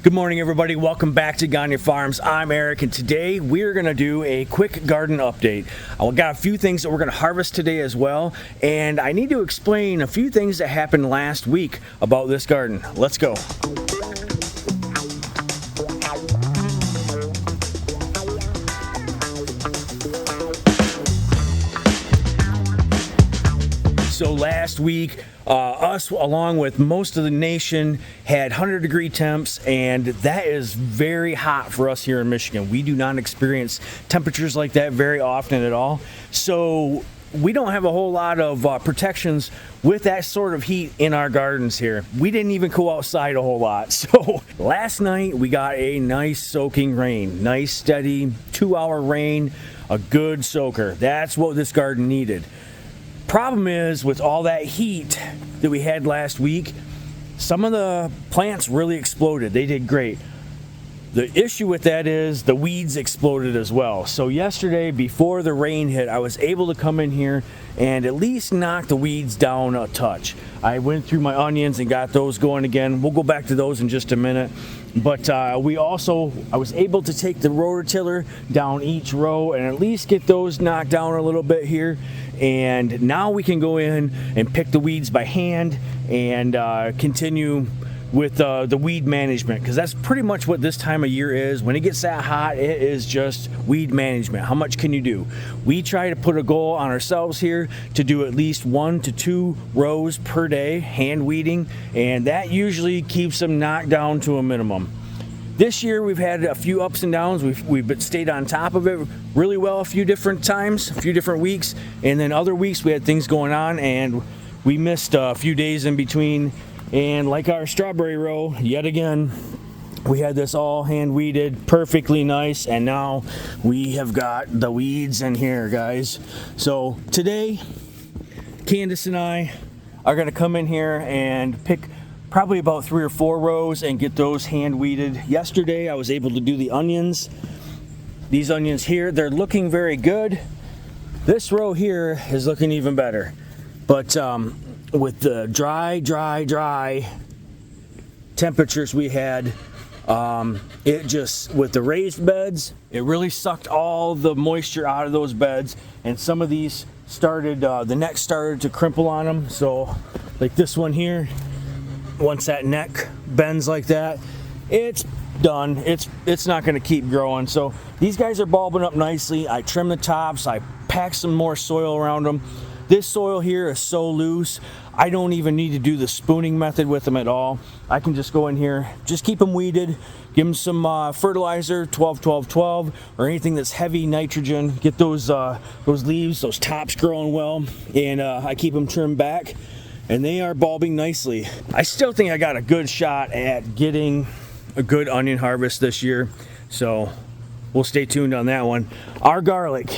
Good morning, everybody. Welcome back to Gagne Farms. I'm Eric, and today we're going to do a quick garden update. I've got a few things that we're going to harvest today as well, and I need to explain a few things that happened last week about this garden. Let's go. So last week, us along with most of the nation had 100-degree temps, and that is very hot for us here in Michigan. We do not experience temperatures like that very often at all. So we don't have a whole lot of protections with that sort of heat in our gardens here. We didn't even go outside a whole lot. So last night we got a nice soaking rain, nice steady 2-hour rain, a good soaker. That's what this garden needed. Problem is, with all that heat that we had last week, some of the plants really exploded. They did great. The issue with that is the weeds exploded as well. So yesterday, before the rain hit, I was able to come in here and at least knock the weeds down a touch. I went through my onions and got those going again. We'll go back to those in just a minute. But I was able to take the rototiller down each row and at least get those knocked down a little bit here. And now we can go in and pick the weeds by hand and continue with the weed management, because that's pretty much what this time of year is. When it gets that hot, it is just weed management. How much can you do? We try to put a goal on ourselves here to do at least 1 to 2 rows per day hand weeding, and that usually keeps them knocked down to a minimum. This year we've had a few ups and downs. We've stayed on top of it really well a few different times, a few different weeks, and then other weeks we had things going on and we missed a few days in between. And like our strawberry row, yet again, we had this all hand weeded perfectly nice, and now we have got the weeds in here, guys. So today, Candace and I are gonna come in here and pick probably about 3 or 4 rows and get those hand weeded. Yesterday, I was able to do the onions. These onions here, they're looking very good. This row here is looking even better. But with the dry temperatures we had, it just, with the raised beds, it really sucked all the moisture out of those beds, and some of these started, the neck started to crimple on them. So like this one here, once that neck bends like that, it's done. It's not going to keep growing. So these guys are bulbing up nicely. I trim the tops, I pack some more soil around them. This soil here is so loose, I don't even need to do the spooning method with them at all. I can just go in here, just keep them weeded, give them some fertilizer, 12-12-12, or anything that's heavy nitrogen. Get those leaves, those tops growing well, and I keep them trimmed back, and they are bulbing nicely. I still think I got a good shot at getting a good onion harvest this year, so we'll stay tuned on that one. Our garlic.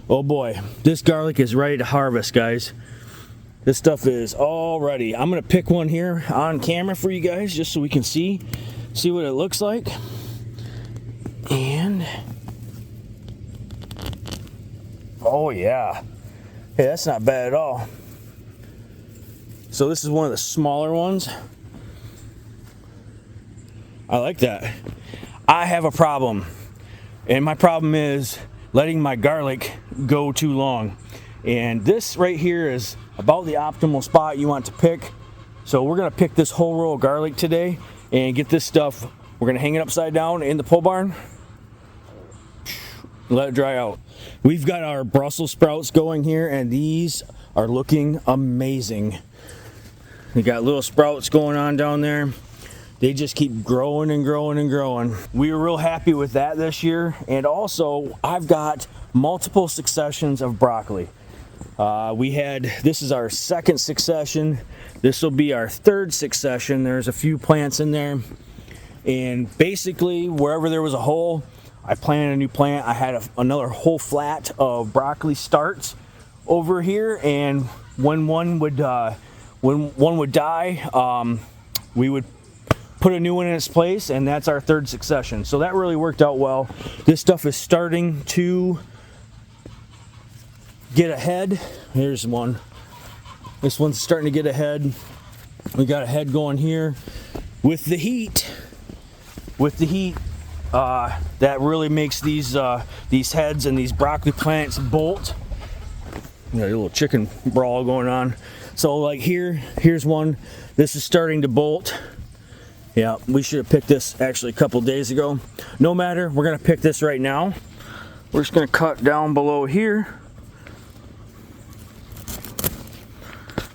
Oh boy, this garlic is ready to harvest, guys. This stuff is all ready. I'm gonna pick one here on camera for you guys just so we can see what it looks like. And oh yeah, hey, that's not bad at all. So this is one of the smaller ones. I like that. I have a problem, and my problem is letting my garlic go too long. And this right here is about the optimal spot you want to pick. So we're gonna pick this whole row of garlic today and get this stuff. We're gonna hang it upside down in the pole barn, let it dry out. We've got our Brussels sprouts going here, and these are looking amazing. We got little sprouts going on down there. They just keep growing and growing and growing. We were real happy with that this year. And also, I've got multiple successions of broccoli. This is our second succession. This will be our third succession. There's a few plants in there. And basically, wherever there was a hole, I planted a new plant. I had another whole flat of broccoli starts over here. And when one would die, we would put a new one in its place, and that's our third succession. So that really worked out well. This stuff is starting to get ahead. Here's one. This one's starting to get ahead. We got a head going here. With the heat, with the heat, that really makes these heads and these broccoli plants bolt. You know, a little chicken brawl going on. So like here's one. This is starting to bolt. Yeah, we should have picked this actually a couple days ago. No matter, we're gonna pick this right now. We're just gonna cut down below here.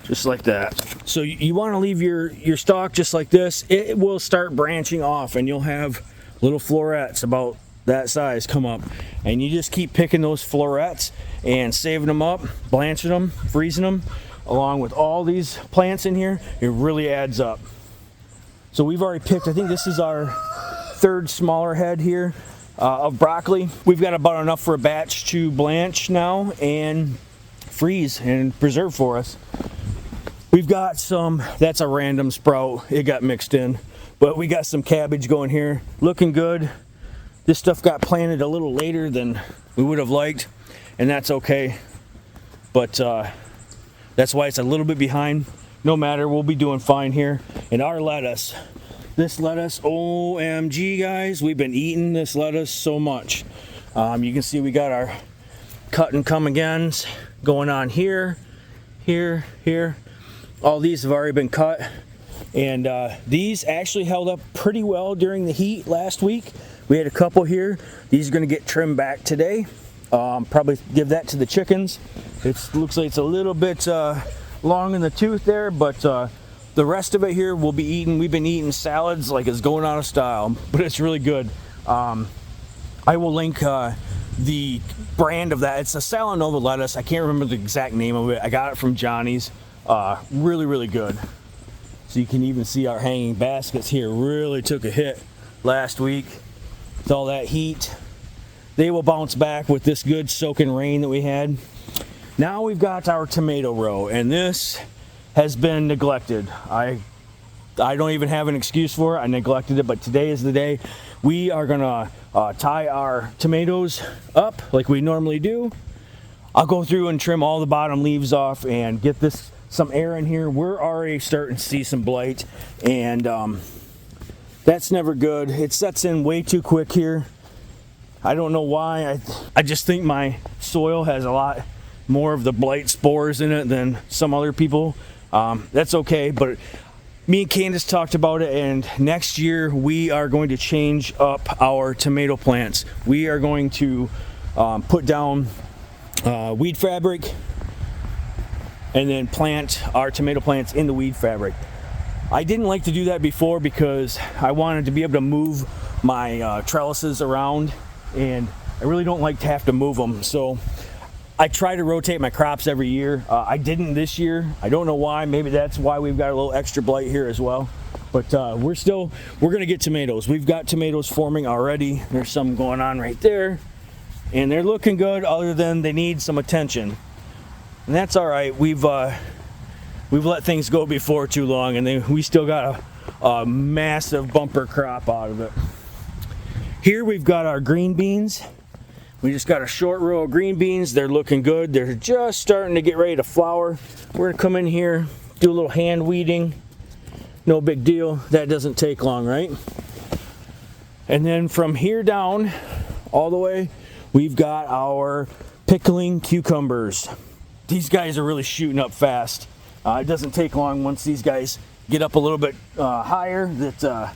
Just like that. So you wanna leave your stalk just like this. It will start branching off and you'll have little florets about that size come up. And you just keep picking those florets and saving them up, blanching them, freezing them, along with all these plants in here. It really adds up. So we've already picked, I think this is our third smaller head here of broccoli. We've got about enough for a batch to blanch now and freeze and preserve for us. We've got some, that's a random sprout, it got mixed in, but we got some cabbage going here, looking good. This stuff got planted a little later than we would have liked, and that's okay. But that's why it's a little bit behind. No matter, we'll be doing fine here. And our lettuce, this lettuce, OMG guys, we've been eating this lettuce so much. You can see we got our cut and come agains going on here, here, here. All these have already been cut. And these actually held up pretty well during the heat last week. We had a couple here. These are gonna get trimmed back today. Probably give that to the chickens. It looks like it's a little bit long in the tooth there, but the rest of it here will be eaten. We've been eating salads like it's going out of style, but it's really good. I will link the brand of that. It's a Salanova lettuce. I can't remember the exact name of it. I got it from Johnny's. Really, really good. So you can even see our hanging baskets here really took a hit last week with all that heat. They will bounce back with this good soaking rain that we had. Now we've got our tomato row, and this has been neglected. I don't even have an excuse for it. I neglected it, but today is the day. We are gonna tie our tomatoes up like we normally do. I'll go through and trim all the bottom leaves off and get this some air in here. We're already starting to see some blight, and that's never good. It sets in way too quick here. I don't know why. I just think my soil has a lot more of the blight spores in it than some other people. That's okay, but me and Candace talked about it, and next year we are going to change up our tomato plants. We are going to put down weed fabric and then plant our tomato plants in the weed fabric. I didn't like to do that before because I wanted to be able to move my trellises around, and I really don't like to have to move them. So I try to rotate my crops every year. I didn't this year. I don't know why. Maybe that's why we've got a little extra blight here as well. But we're gonna get tomatoes. We've got tomatoes forming already. There's some going on right there, and they're looking good, other than they need some attention. And that's all right. We've let things go before too long, and we still got a massive bumper crop out of it. Here we've got our green beans. We just got a short row of green beans. They're looking good. They're just starting to get ready to flower. We're gonna come in here, do a little hand weeding. No big deal. That doesn't take long, right? And then from here down, all the way, we've got our pickling cucumbers. These guys are really shooting up fast. It doesn't take long once these guys get up a little bit higher that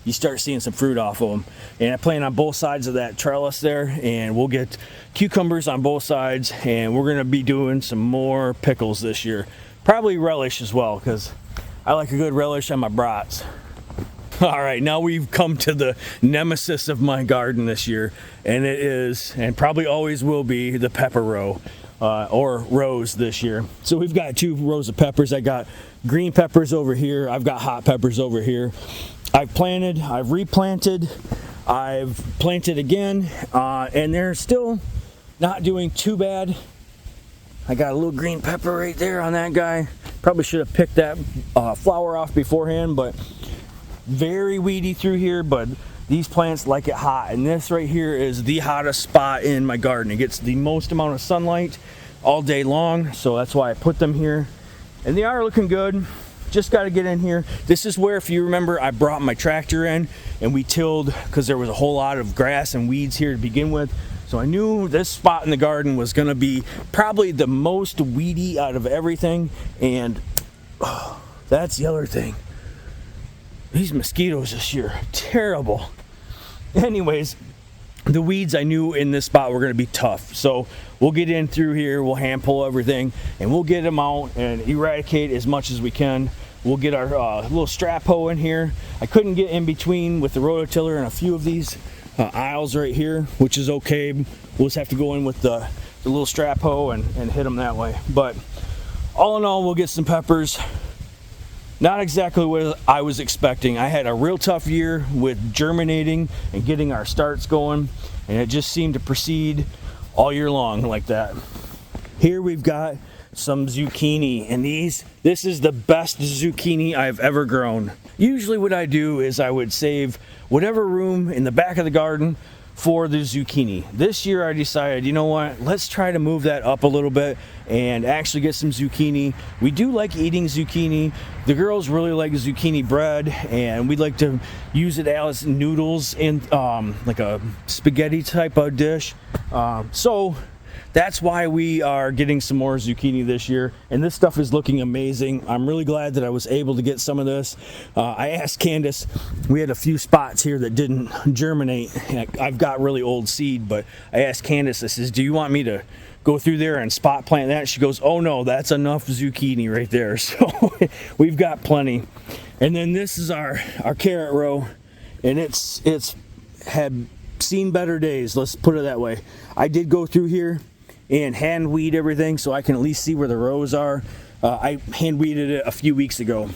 you start seeing some fruit off of them. And I plan on both sides of that trellis there, and we'll get cucumbers on both sides, and we're gonna be doing some more pickles this year. Probably relish as well, because I like a good relish on my brats. All right, now we've come to the nemesis of my garden this year, and it is, and probably always will be, the pepper row, or rows this year. So we've got 2 rows of peppers. I got green peppers over here. I've got hot peppers over here. I've planted, I've replanted, I've planted again, and they're still not doing too bad. I got a little green pepper right there on that guy. Probably should have picked that flower off beforehand, but very weedy through here, but these plants like it hot, and this right here is the hottest spot in my garden. It gets the most amount of sunlight all day long, so that's why I put them here. And they are looking good. just got to get in here. This is where, if you remember, I brought my tractor in and we tilled because there was a whole lot of grass and weeds here to begin with. So I knew this spot in the garden was going to be probably the most weedy out of everything. And that's the other thing. These mosquitoes this year, terrible. Anyways, the weeds I knew in this spot were going to be tough. So we'll get in through here, we'll hand pull everything, and we'll get them out and eradicate as much as we can. We'll get our little strap hoe in here. I couldn't get in between with the rototiller and a few of these aisles right here, which is okay. We'll just have to go in with the little strap hoe and hit them that way. But all in all, we'll get some peppers. Not exactly what I was expecting. I had a real tough year with germinating and getting our starts going, and it just seemed to proceed all year long like that. Here we've got some zucchini, and this is the best zucchini I've ever grown. Usually what I do is I would save whatever room in the back of the garden for the zucchini. This year I decided, you know what, let's try to move that up a little bit and actually get some zucchini. We do like eating zucchini. The girls really like zucchini bread, and we like to use it as noodles in like a spaghetti type of dish. So that's why we are getting some more zucchini this year, and this stuff is looking amazing. I'm really glad that I was able to get some of this. I asked Candace, we had a few spots here that didn't germinate. I've got really old seed, but I asked Candace, I says, do you want me to go through there and spot plant that? She goes, oh no, that's enough zucchini right there. So we've got plenty. And then this is our carrot row, and it's had seen better days, let's put it that way. I did go through here and hand weed everything so I can at least see where the rows are. I hand weeded it a few weeks ago.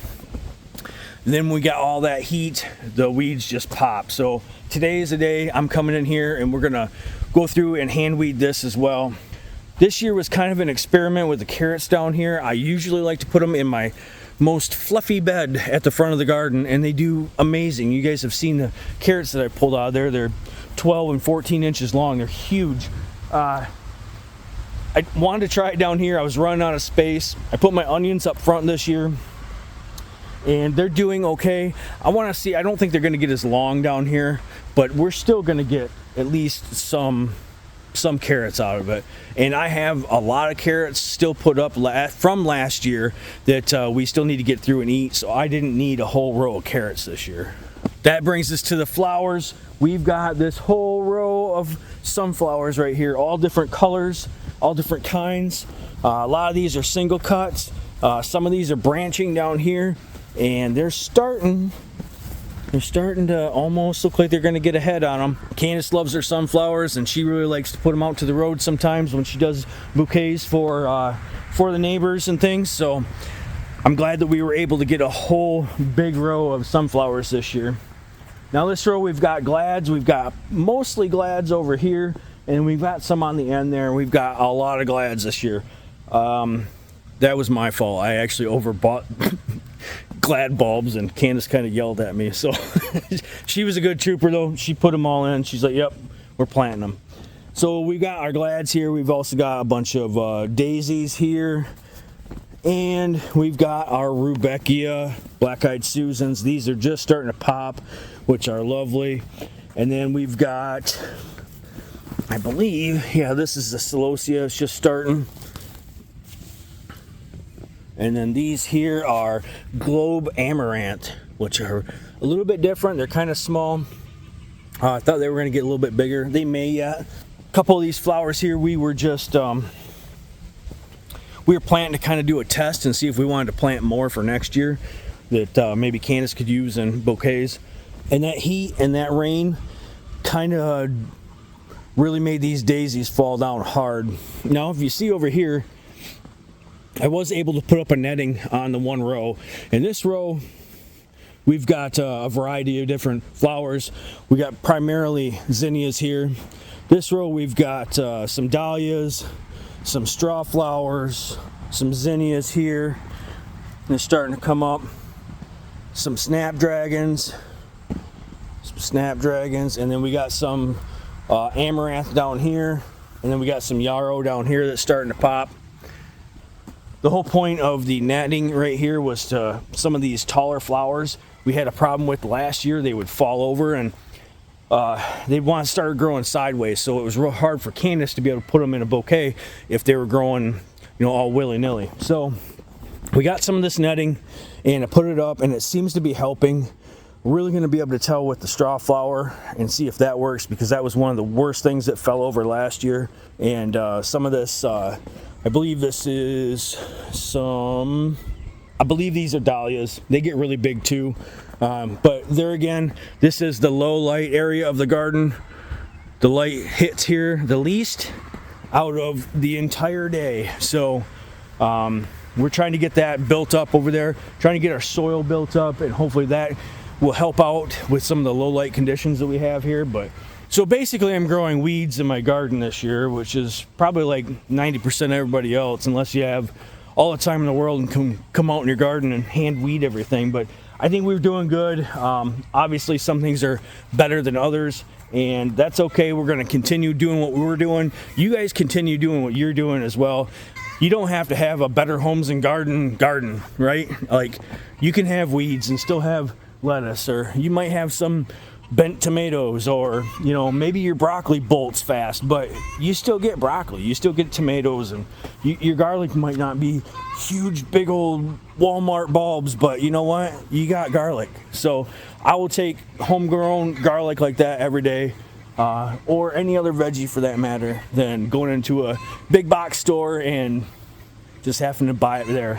Then we got all that heat, the weeds just pop. So today is the day I'm coming in here and we're gonna go through and hand weed this as well. This year was kind of an experiment with the carrots down here. I usually like to put them in my most fluffy bed at the front of the garden, and they do amazing. You guys have seen the carrots that I pulled out of there. They're 12 and 14 inches long. They're huge. I wanted to try it down here. I was running out of space. I put my onions up front this year, and they're doing okay. I want to see, I don't think they're going to get as long down here, but we're still going to get at least some carrots out of it. And I have a lot of carrots still put up from last year that we still need to get through and eat, so I didn't need a whole row of carrots this year. That brings us to the flowers. We've got this whole row of sunflowers right here, all different colors, all different kinds. A lot of these are single cuts. Some of these are branching down here, and they're starting to almost look like they're going to get a head on them. Candace loves her sunflowers, and she really likes to put them out to the road sometimes when she does bouquets for the neighbors and things. So I'm glad that we were able to get a whole big row of sunflowers this year. Now this row we've got glads. We've got mostly glads over here, and we've got some on the end there. We've got a lot of glads this year. That was my fault. I actually overbought glad bulbs, and Candace kind of yelled at me. So she was a good trooper though. She put them all in. She's like, yep, we're planting them. So we've got our glads here. We've also got a bunch of daisies here. And we've got our Rudbeckia, black-eyed Susans. These are just starting to pop, which are lovely. And then we've got, I believe, yeah, this is the celosia. It's just starting. And then these here are globe amaranth, which are a little bit different. They're kind of small. I thought they were going to get a little bit bigger. They may yet. A couple of these flowers here, we were just we were planning to kind of do a test and see if we wanted to plant more for next year that maybe Candace could use in bouquets. And that heat and that rain kind of really made these daisies fall down hard. Now, if you see over here, I was able to put up a netting on the one row. In this row, we've got a variety of different flowers. We got primarily zinnias here. This row, we've got some dahlias, some straw flowers, some zinnias here. They're starting to come up. Some snapdragons, and then we got some amaranth down here, and then we got some yarrow down here that's starting to pop. the whole point of the netting right here was to some of these taller flowers we had a problem with last year. They would fall over and they'd want to start growing sideways. So it was real hard for Candace to be able to put them in a bouquet if they were growing, you know, all willy-nilly. So we got some of this netting and I put it up and it seems to be helping. We're really going to be able to tell with the straw flower and see if that works, because that was one of the worst things that fell over last year. And some of this, I believe this is some, I believe these are dahlias. They get really big too. But there again, this is the low light area of the garden. The light hits here the least out of the entire day. So we're trying to get that built up over there, trying to get our soil built up, and hopefully that will help out with some of the low light conditions that we have here. But so basically I'm growing weeds in my garden this year, which is probably like 90% of everybody else, unless you have all the time in the world and come out in your garden and hand weed everything. But I think we're doing good. Obviously some things are better than others, and that's okay. We're going to continue doing what we're doing. You guys continue doing what you're doing as well. You don't have to have a Better Homes and garden, right? Like, you can have weeds and still have lettuce, or you might have some bent tomatoes, or, you know, maybe your broccoli bolts fast, but you still get broccoli, you still get tomatoes, and your garlic might not be huge big old Walmart bulbs, but you know what, you got garlic. So I will take homegrown garlic like that every day, or any other veggie for that matter, than going into a big box store and just having to buy it there.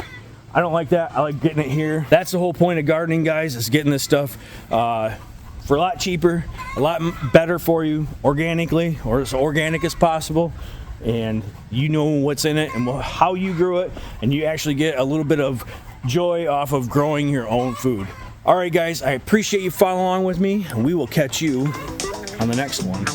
I don't like that. I like getting it here. That's the whole point of gardening, guys, is getting this stuff for a lot cheaper, a lot better for you organically, or as organic as possible. And you know what's in it and how you grew it, and you actually get a little bit of joy off of growing your own food. All right, guys, I appreciate you following along with me, and we will catch you on the next one.